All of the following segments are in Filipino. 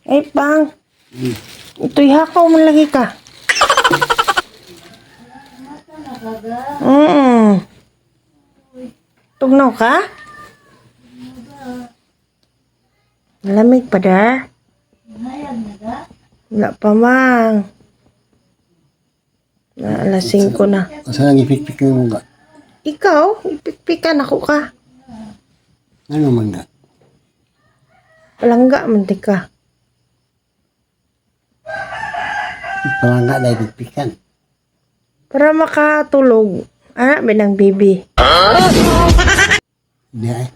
Ay, pang. Ito'y hakaw mo lagi ka. Tugnaw ka? Lamig pa da? Wala pa mang. Alas 5 na. Asa nang ipikpik mo nga? Ikaw, ipikpikan ako ka. Ano man nga? Palangga man di ka. Palangga na ipikpikan. Para makatulog. Anak, binang bibi. Hindi ay.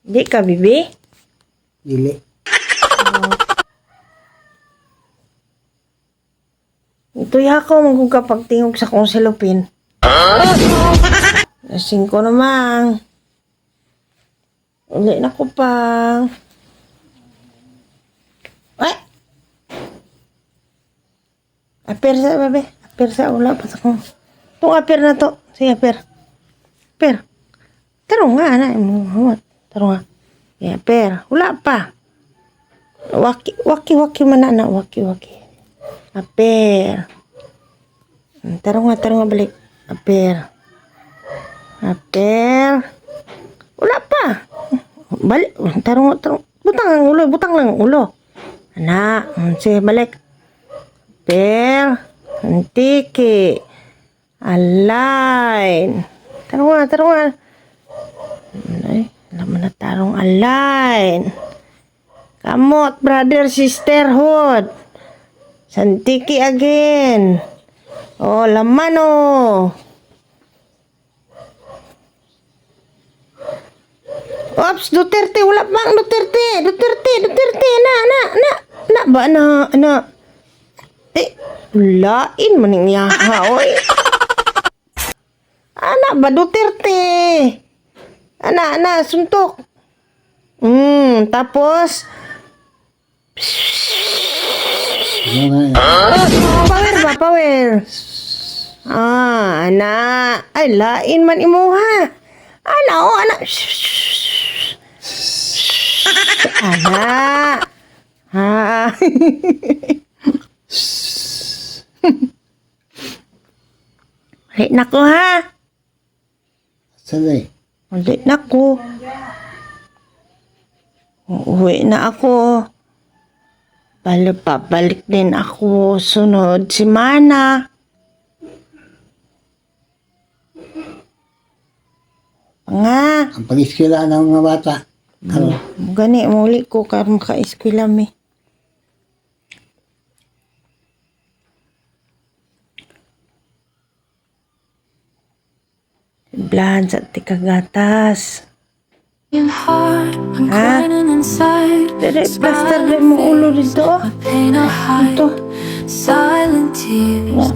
Di ka bibi? Dili. Ito yakaw kung kapag tingog sa kong silupin. Lasing ko naman. Uli na ko pa. Ay! Aper sa babe. Aper sa ula pa sa kong. Itong aper na to. Sige, aper. Aper. Tarong nga, anak. Tarong nga. Yeah, aper. Wala pa. Waki man na, anak. Waki. Aper. Tarong nga balik. Aper. Wala pa. Balik. Tarong. Butang lang ang ulo. Anak. Sige, balik. Aper. Antiki. Align. Tarong nga. Ay, alam mo na tarong align. Kamot, brother, sisterhood. Santiki again. Oh, laman oh. Ops, Duterte. Wala pang Duterte. Na ba na. Lain maning yaha, oy. Anak ba Duterte? Anak, suntok. Tapos Ano nga? Power. Anak. Ay, lain man imuha. Anak. Anak. Ulit na ko, ha? Sanay. Ulit na ko. Uuwi na ako. Pabalik din ako sunod semana. Nga. Ang pag-iskila ng mga bata. Ano? Gani, muli ko karon maka-eskwela mi. Blan sa tikagatas. Ha? Dere, plaster din mo ulo dito. Ito. Silent tears